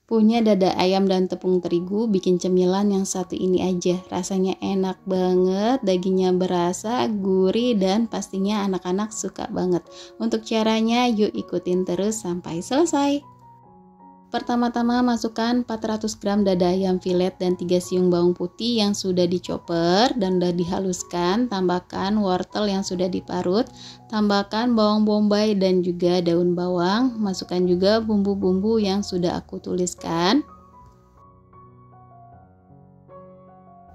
Punya dada ayam dan tepung terigu bikin cemilan yang satu ini aja. Rasanya enak banget, dagingnya berasa, gurih, dan pastinya anak-anak suka banget. Untuk caranya yuk ikutin terus sampai selesai. Pertama-tama masukkan 400 gram dada ayam filet dan 3 siung bawang putih yang sudah dicoper dan sudah dihaluskan. Tambahkan wortel yang sudah diparut, tambahkan bawang bombay dan juga daun bawang. Masukkan juga bumbu-bumbu yang sudah aku tuliskan.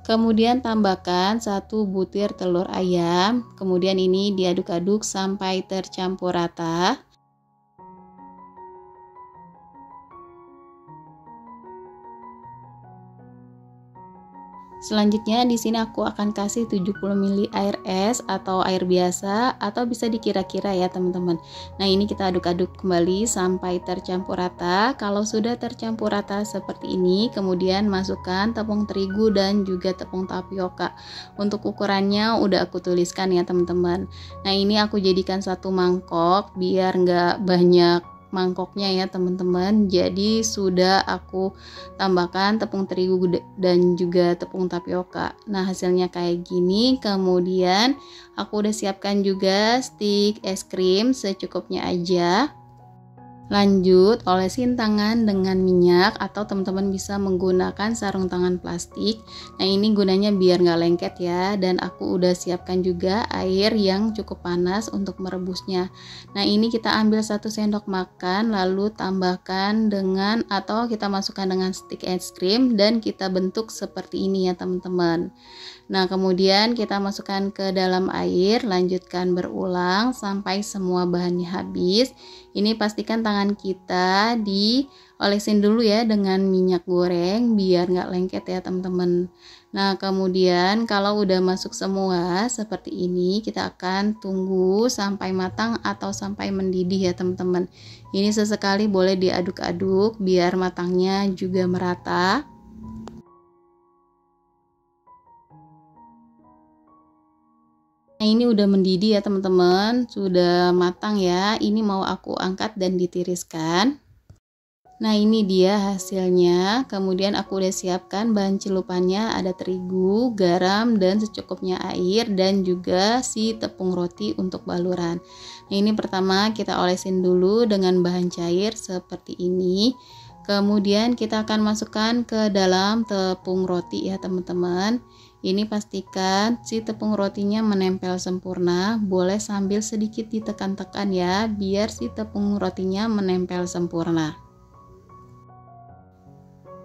Kemudian tambahkan 1 butir telur ayam. Kemudian ini diaduk-aduk sampai tercampur rata. Selanjutnya di sini aku akan kasih 70 ml air es atau air biasa atau bisa dikira-kira ya teman-teman. Nah, ini kita aduk-aduk kembali sampai tercampur rata. Kalau sudah tercampur rata seperti ini, kemudian masukkan tepung terigu dan juga tepung tapioka. Untuk ukurannya udah aku tuliskan ya teman-teman. Nah, ini aku jadikan satu mangkok biar nggak banyak mangkoknya ya teman-teman. Jadi sudah aku tambahkan tepung terigu dan juga tepung tapioka. Nah, hasilnya kayak gini. Kemudian aku udah siapkan juga stik es krim secukupnya aja. Lanjut, olesin tangan dengan minyak atau teman-teman bisa menggunakan sarung tangan plastik. Nah, ini gunanya biar nggak lengket ya. Dan aku udah siapkan juga air yang cukup panas untuk merebusnya. Nah, ini kita ambil 1 sendok makan lalu tambahkan dengan atau kita masukkan dengan stik es krim dan kita bentuk seperti ini ya teman-teman. Nah, kemudian kita masukkan ke dalam air, lanjutkan berulang sampai semua bahannya habis. Ini pastikan tangan kita diolesin dulu ya dengan minyak goreng biar nggak lengket ya teman-teman. Nah, kemudian kalau udah masuk semua seperti ini, kita akan tunggu sampai matang atau sampai mendidih ya teman-teman. Ini sesekali boleh diaduk-aduk biar matangnya juga merata. Nah, ini udah mendidih ya teman-teman, sudah matang ya. Ini mau aku angkat dan ditiriskan. Nah, ini dia hasilnya. Kemudian aku udah siapkan bahan celupannya, ada terigu, garam, dan secukupnya air, dan juga si tepung roti untuk baluran. Nah, ini pertama kita olesin dulu dengan bahan cair seperti ini. Kemudian kita akan masukkan ke dalam tepung roti ya teman-teman. Ini pastikan si tepung rotinya menempel sempurna, boleh sambil sedikit ditekan-tekan ya, biar si tepung rotinya menempel sempurna.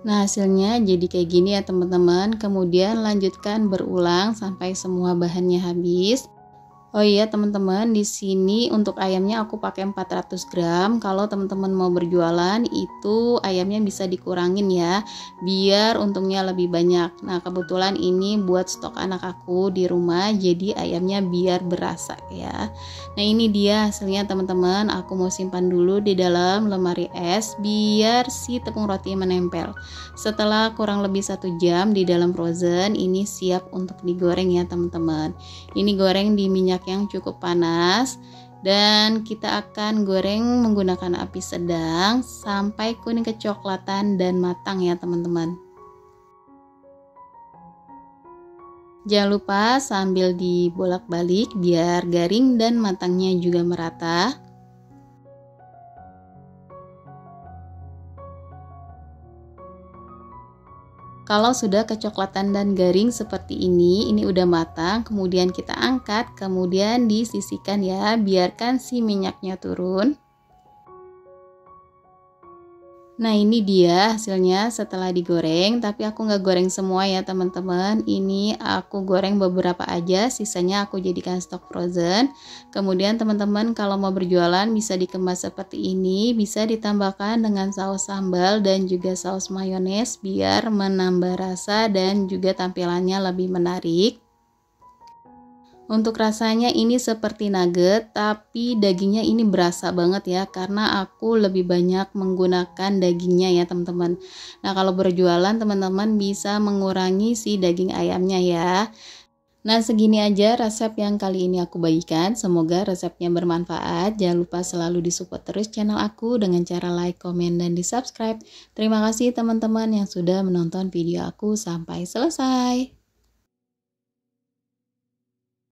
Nah, hasilnya jadi kayak gini ya teman-teman. Kemudian lanjutkan berulang sampai semua bahannya habis. Oh iya teman-teman, di sini untuk ayamnya aku pakai 400 gram. Kalau teman-teman mau berjualan itu ayamnya bisa dikurangin ya, biar untungnya lebih banyak. Nah, kebetulan ini buat stok anak aku di rumah, jadi ayamnya biar berasa ya. Nah, ini dia hasilnya teman-teman. Aku mau simpan dulu di dalam lemari es biar si tepung roti menempel. Setelah kurang lebih 1 jam di dalam frozen, ini siap untuk digoreng ya teman-teman. Ini goreng di minyak yang cukup panas dan kita akan goreng menggunakan api sedang sampai kuning kecoklatan dan matang ya teman-teman. Jangan lupa sambil dibolak-balik biar garing dan matangnya juga merata. Kalau sudah kecoklatan dan garing seperti ini udah matang, kemudian kita angkat, kemudian disisihkan ya, biarkan si minyaknya turun. Nah, ini dia hasilnya setelah digoreng, tapi aku nggak goreng semua ya teman-teman. Ini aku goreng beberapa aja, sisanya aku jadikan stok frozen. Kemudian teman-teman kalau mau berjualan bisa dikemas seperti ini, bisa ditambahkan dengan saus sambal dan juga saus mayones biar menambah rasa dan juga tampilannya lebih menarik. Untuk rasanya ini seperti nugget, tapi dagingnya ini berasa banget ya, karena aku lebih banyak menggunakan dagingnya ya teman-teman. Nah, kalau berjualan teman-teman bisa mengurangi si daging ayamnya ya. Nah, segini aja resep yang kali ini aku bagikan. Semoga resepnya bermanfaat. Jangan lupa selalu disupport terus channel aku dengan cara like, komen, dan di subscribe. Terima kasih teman-teman yang sudah menonton video aku sampai selesai.